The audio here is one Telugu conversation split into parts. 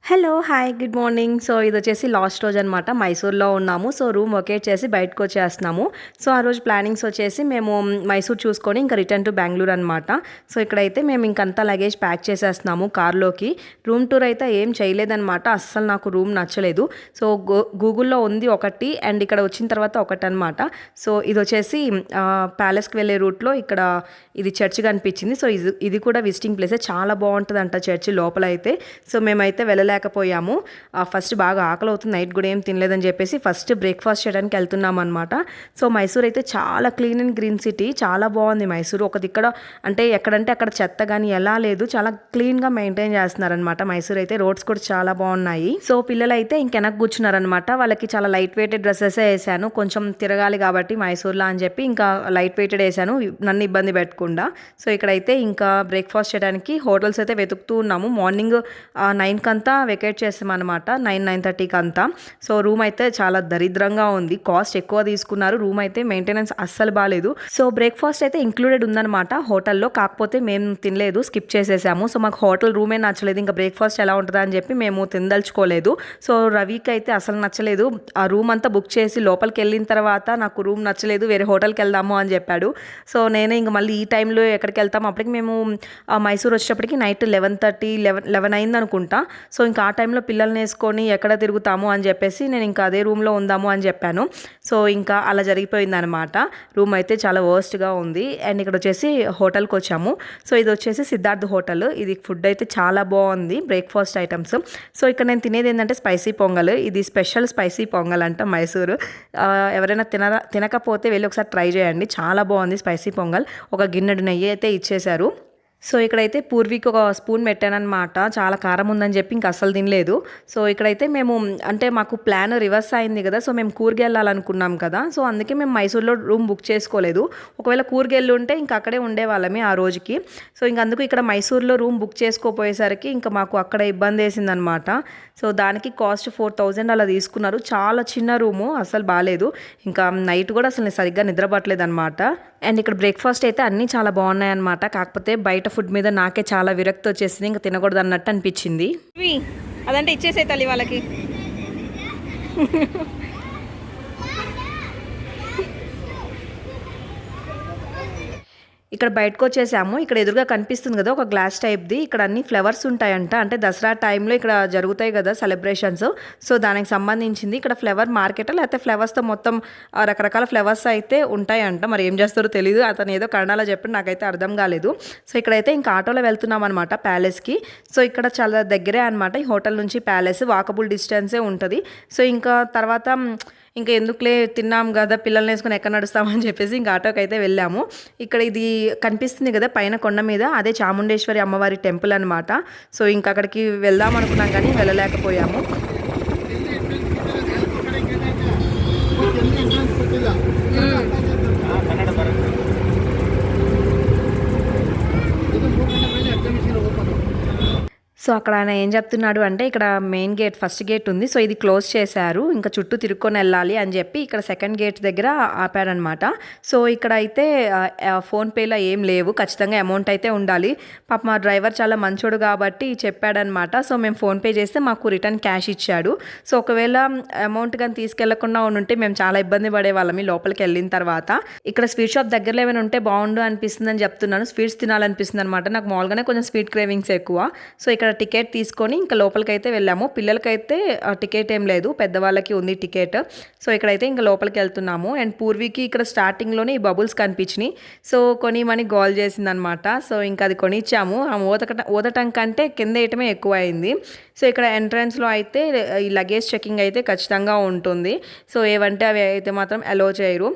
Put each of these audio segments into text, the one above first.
Hello! Hi! Good morning. So, ఇదొచ్చేసి లాస్ట్ రోజనమాట. మైసూర్‌లో ఉన్నాము. సో, రూమ్ వకేట్ చేసి బయటకొచ్చేస్తున్నాము. సో, ఆ రోజు ప్లానింగ్స్ వచ్చేసి మేము మైసూర్ చూసుకొని ఇంకా రిటర్న్ టు బెంగుళూరు అనమాట. సో, ఇక్కడైతే మేము ఇంకంతా లగేజ్ ప్యాక్ చేసేస్తున్నాము కార్‌లోకి. రూమ్ టూర్ అయితే ఏం చేయలేదనమాట. అస్సలు నాకు రూమ్ నచ్చలేదు. సో, గూగుల్‌లో ఉంది ఒకటి అండ్ ఇక్కడ వచ్చిన తర్వాత ఒకటనమాట. సో, ఇదొచ్చేసి ప్యాలెస్‌కి వెళ్ళే రూట్‌లో ఇక్కడ ఇది చర్చ్ కనిపించింది. సో, ఇది కూడా విజిటింగ్ ప్లేసే. చాలా బావుంటదంట చర్చ్ లోపలైతే. సో, మేమైతే వెళ్ళలేకపోయాము. ఫస్ట్ బాగా ఆకలి అవుతుంది. నైట్ కూడా ఏం తినలేదని చెప్పేసి ఫస్ట్ బ్రేక్‌ఫాస్ట్ చేయడానికి వెళ్తున్నాం అనమాట. సో, మైసూర్ అయితే చాలా క్లీన్ అండ్ గ్రీన్ సిటీ. చాలా బాగుంది మైసూర్. ఒక దిక్కడ అంటే ఎక్కడంటే అక్కడ చెత్త కానీ ఎలా లేదు. చాలా క్లీన్‌గా మెయింటైన్ చేస్తున్నారనమాట మైసూర్ అయితే. రోడ్స్ కూడా చాలా బాగున్నాయి. సో, పిల్లలైతే ఇంకెనక కూర్చున్నారనమాట. వాళ్ళకి చాలా లైట్ వెయిటెడ్ డ్రెస్సెసే వేసాను. కొంచెం తిరగాలి కాబట్టి మైసూర్లో అని చెప్పి ఇంకా లైట్ వెయిటెడ్ వేసాను నన్ను ఇబ్బంది పెట్టకుండా. సో, ఇక్కడైతే ఇంకా బ్రేక్‌ఫాస్ట్ చేయడానికి హోటల్స్ అయితే వెతుకుతూ ఉన్నాము. మార్నింగ్ 9 కంతా వెకేట్ చేసామన్నమాట. 9:30కి అంతా. సో, రూమ్ అయితే చాలా దరిద్రంగా ఉంది. కాస్ట్ ఎక్కువ తీసుకున్నారు. రూమ్ అయితే మెయింటెనెన్స్ అస్సలు బాలేదు. సో, బ్రేక్‌ఫాస్ట్ అయితే ఇంక్లూడెడ్ ఉందన్నమాట హోటల్లో. కాకపోతే మేము తినలేదు, స్కిప్ చేసేసాము. సో, మాకు హోటల్ రూమే నచ్చలేదు. ఇంకా బ్రేక్‌ఫాస్ట్ ఎలా ఉంటుందా అని చెప్పి మేము తినదలుచుకోలేదు. సో, రవికి అయితే అసలు నచ్చలేదు. ఆ రూమ్ అంతా బుక్ చేసి లోపలికి వెళ్ళిన తర్వాత నాకు రూమ్ నచ్చలేదు, వేరే హోటల్కి వెళ్దాము అని చెప్పాడు. సో, నేనే ఇంక మళ్ళీ ఈ టైంలో ఎక్కడికి వెళ్తాము, అప్పటికి మేము మైసూర్ వచ్చేటప్పటికి నైట్ 11 అయింది అనుకుంటా. సో, ఇంకా ఆ టైంలో పిల్లల్ని వేసుకొని ఎక్కడ తిరుగుతాము అని చెప్పేసి నేను ఇంకా అదే రూమ్లో ఉందాము అని చెప్పాను. సో, ఇంకా అలా జరిగిపోయిందనమాట. రూమ్ అయితే చాలా వర్స్ట్గా ఉంది. అండ్ ఇక్కడ వచ్చేసి హోటల్కి వచ్చాము. సో, ఇది వచ్చేసి సిద్ధార్థ్ హోటల్. ఇది ఫుడ్ అయితే చాలా బాగుంది, బ్రేక్ఫాస్ట్ ఐటమ్స్. సో, ఇక్కడ నేను తినేది ఏంటంటే స్పైసీ పొంగల్. ఇది స్పెషల్ స్పైసీ పొంగల్ అంట మైసూరు. ఎవరైనా తినకపోతే వెళ్ళి ఒకసారి ట్రై చేయండి. చాలా బాగుంది స్పైసీ పొంగల్. ఒక గిన్నెడు నెయ్యి అయితే ఇచ్చేశారు. సో, ఇక్కడైతే పూర్వీకి ఒక స్పూన్ పెట్టానన్నమాట. చాలా కారం ఉందని చెప్పి ఇంక అస్సలు తినలేదు. సో, ఇక్కడైతే మేము అంటే మాకు ప్లాన్ రివర్స్ అయింది కదా. సో, మేము కూర్గ్ వెళ్ళాలనుకున్నాం కదా. సో, అందుకే మేము మైసూర్లో రూమ్ బుక్ చేసుకోలేదు. ఒకవేళ కూర్గ్ వెళ్ళి ఉంటే ఇంక అక్కడే ఉండేవాళ్ళమే ఆ రోజుకి. సో, ఇంక అందుకు ఇక్కడ మైసూర్లో రూమ్ బుక్ చేసుకోపోయేసరికి ఇంకా మాకు అక్కడ ఇబ్బంది వేసిందనమాట. సో, దానికి కాస్ట్ 4000 అలా తీసుకున్నారు. చాలా చిన్న రూము, అసలు బాగాలేదు. ఇంకా నైట్ కూడా అసలు సరిగ్గా నిద్రపట్టలేదు అనమాట. అండ్ ఇక్కడ బ్రేక్ఫాస్ట్ అయితే అన్నీ చాలా బాగున్నాయి అనమాట. కాకపోతే బయట ఫుడ్ మీద నాకే చాలా విరక్తి వచ్చేసింది. ఇంకా తినకూడదు అన్నట్టు అనిపించింది. అదంటే ఇచ్చేసే తల్లి వాళ్ళకి. ఇక్కడ బయటకు వచ్చేసాము. ఇక్కడ ఎదురుగా కనిపిస్తుంది కదా ఒక గ్లాస్ టైప్ది. ఇక్కడ అన్ని ఫ్లవర్స్ ఉంటాయంట. అంటే దసరా టైంలో ఇక్కడ జరుగుతాయి కదా సెలబ్రేషన్స్. సో, దానికి సంబంధించింది ఇక్కడ ఫ్లవర్ మార్కెట్, లేకపోతే ఫ్లవర్స్తో మొత్తం రకరకాల ఫ్లవర్స్ అయితే ఉంటాయంట. మరి ఏం చేస్తారో తెలియదు. అతను ఏదో కన్నడలో చెప్పి నాకైతే అర్థం కాలేదు. సో, ఇక్కడైతే ఇంకా ఆటోలో వెళ్తున్నాం అనమాట ప్యాలెస్కి. సో, ఇక్కడ చాలా దగ్గరే అనమాట ఈ హోటల్ నుంచి ప్యాలెస్. వాకబుల్ డిస్టెన్సే ఉంటుంది. సో, ఇంకా తర్వాత ఇంకా ఎందుకులే తిన్నాం కదా, పిల్లల్ని వేసుకొని ఎక్కడ నడుస్తామని చెప్పేసి ఇంకా ఆటోకి అయితే వెళ్ళాము. ఇక్కడ ఇది కనిపిస్తుంది కదా పైన కొండ మీద, అదే చాముండేశ్వరి అమ్మవారి టెంపుల్ అనమాట. సో, ఇంకా అక్కడికి వెళ్దాం అనుకున్నాం కానీ వెళ్ళలేకపోయాము. సో, అక్కడ ఆయన ఏం చెప్తున్నాడు అంటే ఇక్కడ మెయిన్ గేట్ ఫస్ట్ గేట్ ఉంది. సో, ఇది క్లోజ్ చేశారు. ఇంకా చుట్టూ తిరుక్కొని వెళ్ళాలి అని చెప్పి ఇక్కడ సెకండ్ గేట్ దగ్గర ఆపారనమాట. సో, ఇక్కడ అయితే ఫోన్పేలో ఏం లేవు. ఖచ్చితంగా అమౌంట్ అయితే ఉండాలి. పాప మా డ్రైవర్ చాలా మంచోడు కాబట్టి చెప్పాడనమాట. సో, మేము ఫోన్పే చేస్తే మాకు రిటర్న్ క్యాష్ ఇచ్చాడు. సో, ఒకవేళ అమౌంట్ కానీ తీసుకెళ్లకుండా ఉంటే మేము చాలా ఇబ్బంది పడేవాళ్ళం లోపలికి వెళ్ళిన తర్వాత. ఇక్కడ స్వీట్ షాప్ దగ్గరలో ఏమైనా ఉంటే బాగుండు అనిపిస్తుంది అని చెప్తున్నాను. స్వీట్స్ తినాలనిపిస్తుంది అనమాట. నాకు మామూలుగానే కొంచెం స్వీట్ క్రేవింగ్స్ ఎక్కువ. సో, ఇక్కడ టికెట్ తీసుకొని ఇంకా లోపలికి అయితే వెళ్ళాము. పిల్లలకైతే టికెట్ ఏం లేదు, పెద్దవాళ్ళకి ఉంది టికెట్. సో, ఇక్కడైతే ఇంకా లోపలికి వెళ్తున్నాము. అండ్ పూర్వీకి ఇక్కడ స్టార్టింగ్లోనే ఈ బబుల్స్ కనిపించినాయి. సో, కొనిమని గోల్ చేసిందనమాట. సో, ఇంకా అది కొనిచ్చాము. ఆ ఊదటం కంటే కింద వేయటమే ఎక్కువ అయింది. సో, ఇక్కడ ఎంట్రన్స్లో అయితే ఈ లగేజ్ చెకింగ్ అయితే ఖచ్చితంగా ఉంటుంది. సో, ఏవంటే అవి అయితే మాత్రం అలో చేయరు.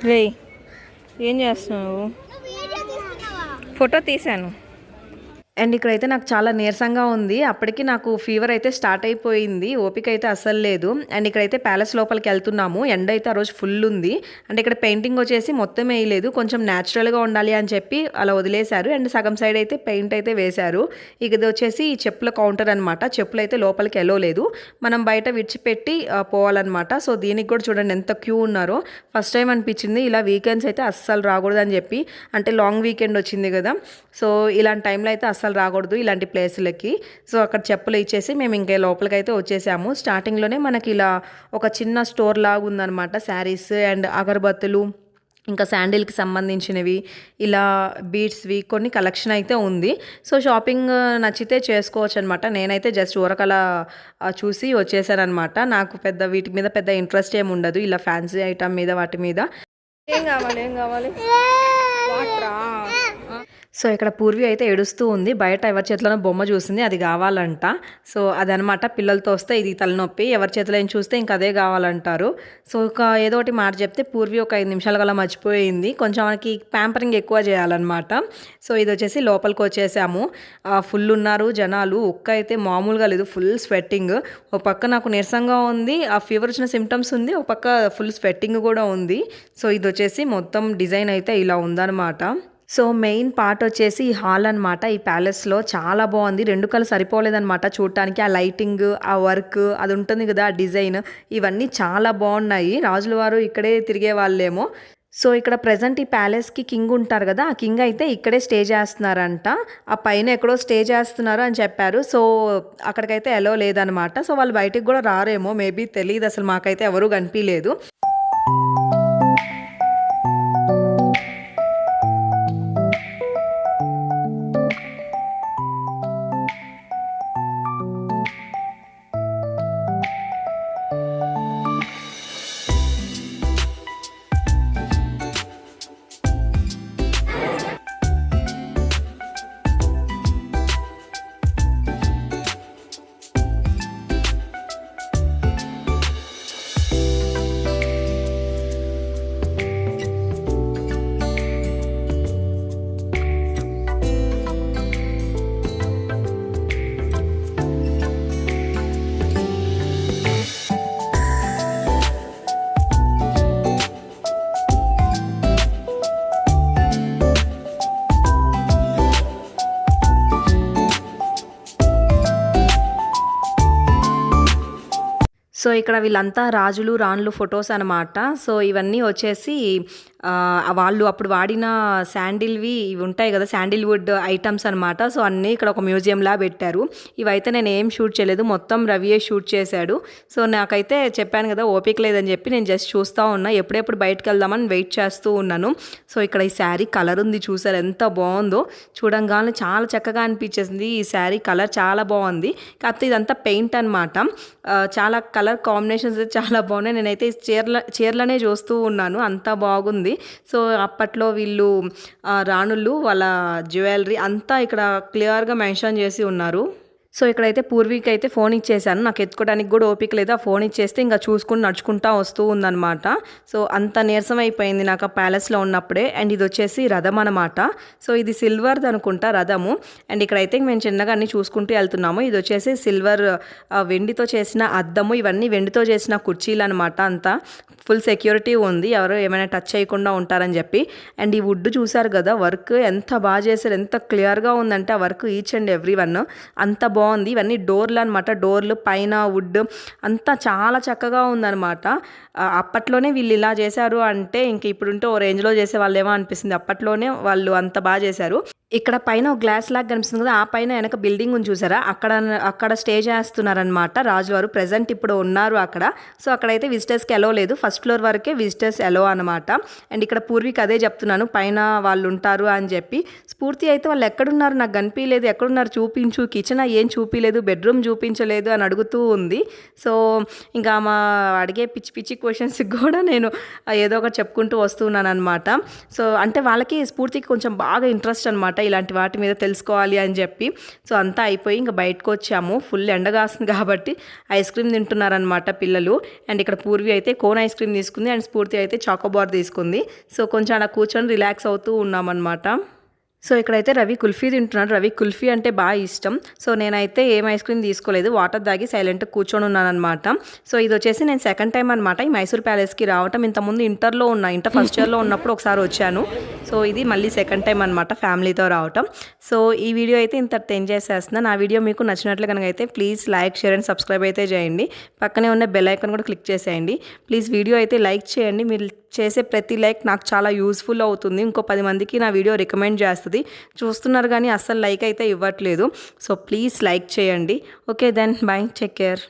రే ఏం చేస్తున్నావు? ఫోటో తీశాను. అండ్ ఇక్కడైతే నాకు చాలా నీరసంగా ఉంది. అప్పటికి నాకు ఫీవర్ అయితే స్టార్ట్ అయిపోయింది. ఓపిక అయితే అస్సలు లేదు. అండ్ ఇక్కడైతే ప్యాలెస్ లోపలికి వెళ్తున్నాము. ఎండ అయితే ఆ రోజు ఫుల్ ఉంది. అంటే ఇక్కడ పెయింటింగ్ వచ్చేసి మొత్తం వేయలేదు, కొంచెం న్యాచురల్గా ఉండాలి అని చెప్పి అలా వదిలేశారు. అండ్ సగం సైడ్ అయితే పెయింట్ అయితే వేశారు. ఇక ఇది వచ్చేసి చెప్పుల కౌంటర్ అనమాట. చెప్పులు అయితే లోపలికి వెళ్ళలేదు, మనం బయట విడిచిపెట్టి పోవాలన్నమాట. సో దీనికి కూడా చూడండి ఎంత క్యూ ఉన్నారో. ఫస్ట్ టైం అనిపించింది ఇలా వీకెండ్స్ అయితే అస్సలు రాకూడదు అని చెప్పి. అంటే లాంగ్ వీకెండ్ వచ్చింది కదా, సో ఇలాంటి టైంలో అయితే అస్సలు రాకూడదు ఇలాంటి ప్లేసులకి. సో అక్కడ చెప్పులు ఇచ్చేసి మేము ఇంకా లోపలికి అయితే వచ్చేసాము. స్టార్టింగ్లోనే మనకి ఇలా ఒక చిన్న స్టోర్ లాగా ఉందన్నమాట. శారీస్ అండ్ అగరబత్తులు, ఇంకా శాండిల్కి సంబంధించినవి, ఇలా బీడ్స్వి కొన్ని కలెక్షన్ అయితే ఉంది. సో షాపింగ్ నచ్చితే చేసుకోవచ్చు అనమాట. నేనైతే జస్ట్ ఊరకలా చూసి వచ్చేసాను అనమాట. నాకు పెద్ద వీటి మీద పెద్ద ఇంట్రెస్ట్ ఏమి ఉండదు, ఇలా ఫ్యాన్సీ ఐటమ్ మీద వాటి మీద. ఏం కావాలి వాటరా? సో ఇక్కడ పూర్వి అయితే ఏడుస్తూ ఉంది. బయట ఎవరి చేతిలోనో బొమ్మ చూసింది, అది కావాలంట. సో అదనమాట, పిల్లలతో వస్తే ఇది తలనొప్పి, ఎవరి చేతిలో ఏం చూస్తే ఇంక అదే కావాలంటారు. సో ఏదో ఒకటి మాట చెప్తే పూర్వి ఒక 5 నిమిషాల కల్లా మర్చిపోయింది. కొంచెం మనకి ప్యాంపరింగ్ ఎక్కువ చేయాలన్నమాట. సో ఇది వచ్చేసి లోపలికి వచ్చేసాము. ఫుల్ ఉన్నారు జనాలు. ఒక్క అయితే మామూలుగా లేదు, ఫుల్ స్వెట్టింగ్. ఒక పక్క నాకు నీరసంగా ఉంది, ఆ ఫీవర్ వచ్చిన సిమ్టమ్స్ ఉంది, ఒక పక్క ఫుల్ స్వెట్టింగ్ కూడా ఉంది. సో ఇది వచ్చేసి మొత్తం డిజైన్ అయితే ఇలా ఉందన్నమాట. సో మెయిన్ పార్ట్ వచ్చేసి ఈ హాల్ అనమాట. ఈ ప్యాలెస్లో చాలా బాగుంది. 2 కళ్ళు సరిపోలేదనమాట చూడటానికి. ఆ లైటింగ్, ఆ వర్క్ అది ఉంటుంది కదా, ఆ డిజైన్, ఇవన్నీ చాలా బాగున్నాయి. రాజుల వారు ఇక్కడే తిరిగే వాళ్ళేమో. సో ఇక్కడ ప్రజెంట్ ఈ ప్యాలెస్కి కింగ్ ఉంటారు కదా, ఆ కింగ్ అయితే ఇక్కడే స్టే చేస్తున్నారంట. ఆ పైన ఎక్కడో స్టే చేస్తున్నారు అని చెప్పారు. సో అక్కడికైతే ఎలో లేదనమాట. సో వాళ్ళు బయటికి కూడా రారేమో, మేబీ తెలియదు, అసలు మాకైతే ఎవరూ కనిపించలేదు. సో ఇక్కడ వీళ్ళంతా రాజులు రాణులు ఫొటోస్ అనమాట. సో ఇవన్నీ వచ్చేసి వాళ్ళు అప్పుడు వాడిన శాండిల్వి ఇవి ఉంటాయి కదా, శాండిల్వుడ్ ఐటమ్స్ అనమాట. సో అన్నీ ఇక్కడ ఒక మ్యూజియంలా పెట్టారు. ఇవైతే నేను ఏం షూట్ చేయలేదు, మొత్తం రవియే షూట్ చేశాడు. సో నాకైతే చెప్పాను కదా ఓపిక లేదని చెప్పి నేను జస్ట్ చూస్తూ ఉన్నా, ఎప్పుడెప్పుడు బయటకు వెళ్దామని వెయిట్ చేస్తూ ఉన్నాను. సో ఇక్కడ ఈ శారీ కలర్ ఉంది చూసారు, ఎంత బాగుందో. చూడంగానే చాలా చక్కగా అనిపించేసింది. ఈ శారీ కలర్ చాలా బాగుంది. కాకపోతే ఇదంతా పెయింట్ అనమాట. చాలా కలర్ కాంబినేషన్స్ చాలా బాగున్నాయి. నేనైతే చీరలనే చూస్తూ ఉన్నాను, అంత బాగుంది. సో అప్పట్లో వీళ్ళు రాణులు వాళ్ళ జ్యువెలరీ అంతా ఇక్కడ క్లియర్గా మెన్షన్ చేసి ఉన్నారు. సో ఇక్కడైతే పూర్వీకి అయితే ఫోన్ ఇచ్చేసాను, నాకు ఎత్తుకోవడానికి కూడా ఓపిక లేదు. ఆ ఫోన్ ఇచ్చేస్తే ఇంకా చూసుకుని నడుచుకుంటా వస్తూ ఉందన్నమాట. సో అంత నీరసం అయిపోయింది నాకు ఆ ప్యాలెస్లో ఉన్నప్పుడే. అండ్ ఇది వచ్చేసి రథం అనమాట. సో ఇది సిల్వర్ది అనుకుంటా రథము. అండ్ ఇక్కడైతే మేము చిన్నగా అన్ని చూసుకుంటూ వెళ్తున్నాము. ఇది వచ్చేసి సిల్వర్ వెండితో చేసిన అద్దము, ఇవన్నీ వెండితో చేసిన కుర్చీలు అనమాట. అంతా ఫుల్ సెక్యూరిటీ ఉంది, ఎవరు ఏమైనా టచ్ చేయకుండా ఉంటారని చెప్పి. అండ్ ఈ వుడ్ చూసారు కదా, వర్క్ ఎంత బాగా చేశారు, ఎంత క్లియర్గా ఉందంటే ఆ work each and every one అంత బాగుంది. ఇవన్నీ డోర్లు అనమాట, డోర్లు పైన వుడ్ అంతా చాలా చక్కగా ఉందన్నమాట. అప్పట్లోనే వీళ్ళు ఇలా చేశారు అంటే ఇంక ఇప్పుడుంటే ఓ రేంజ్లో చేసే వాళ్ళేమో అనిపిస్తుంది. అప్పట్లోనే వాళ్ళు అంత బాగా చేశారు. ఇక్కడ పైన ఒక గ్లాస్ లాగా కనిపిస్తుంది కదా, ఆ పైన వెనక బిల్డింగ్ ఉంది చూసారా, అక్కడ స్టే చేస్తున్నారనమాట రాజువారు. ప్రజెంట్ ఇప్పుడు ఉన్నారు అక్కడ. సో అక్కడైతే విజిటర్స్కి ఎలో లేదు, ఫస్ట్ ఫ్లోర్ వరకే విజిటర్స్ ఎలో అనమాట. అండ్ ఇక్కడ పూర్వీకి అదే చెప్తున్నాను, పైన వాళ్ళు ఉంటారు అని చెప్పి. స్ఫూర్తి అయితే వాళ్ళు ఎక్కడున్నారు నాకు కనిపించలేదు, ఎక్కడున్నారు చూపించు, కిచెన్ ఏం చూపించలేదు, బెడ్రూమ్ చూపించలేదు అని అడుగుతూ ఉంది. సో ఇంకా మా అడిగే పిచ్చి పిచ్చి క్వశ్చన్స్కి కూడా నేను ఏదో ఒకటి చెప్పుకుంటూ వస్తున్నాను అనమాట. సో అంటే వాళ్ళకి స్ఫూర్తికి కొంచెం బాగా ఇంట్రెస్ట్ అనమాట అనమాట ఇలాంటి వాటి మీద తెలుసుకోవాలి అని చెప్పి. సో అంతా అయిపోయి ఇంకా బయటకు వచ్చాము. ఫుల్ ఎండ కాస్తుంది కాబట్టి ఐస్ క్రీమ్ తింటున్నారనమాట పిల్లలు. అండ్ ఇక్కడ పూర్వి అయితే కోన్ ఐస్ క్రీమ్ తీసుకుంది అండ్ స్ఫూర్తి అయితే చాకోబార్ తీసుకుంది. సో కొంచెం అలా కూర్చొని రిలాక్స్ అవుతూ ఉన్నామన్నమాట. సో ఇక్కడైతే రవి కుల్ఫీ తింటున్నాడు. రవి కుల్ఫీ అంటే బాగా ఇష్టం. సో నేనైతే ఏం ఐస్ క్రీమ్ తీసుకోలేదు, వాటర్ తాగి సైలెంట్గా కూర్చొని ఉన్నాను అనమాట. సో ఇది వచ్చేసి నేను సెకండ్ టైం అనమాట ఈ మైసూర్ ప్యాలెస్కి రావటం. ఇంతకుముందు ఇంటర్ ఫస్ట్ ఇయర్లో ఉన్నప్పుడు ఒకసారి వచ్చాను. సో ఇది మళ్ళీ సెకండ్ టైం అనమాట ఫ్యామిలీతో రావటం. సో ఈ వీడియో అయితే ఇంతటితో ఎంజాయ్ చేస్తున్నాను. ఆ వీడియో మీకు నచ్చినట్లు కనుక అయితే please like, share and subscribe అయితే చేయండి. పక్కనే ఉన్న బెల్ ఐకాన్ కూడా క్లిక్ చేసేయండి. ప్లీజ్ వీడియో అయితే లైక్ చేయండి. మీరు చేసే ప్రతి లైక్ నాకు చాలా యూస్ఫుల్ అవుతుంది. ఇంకో 10 మందికి నా వీడియో రికమెండ్ చేస్తుంది. చూస్తున్నారు కానీ అస్సలు లైక్ అయితే ఇవ్వట్లేదు. సో ప్లీజ్ లైక్ చేయండి. Okay then bye, take care.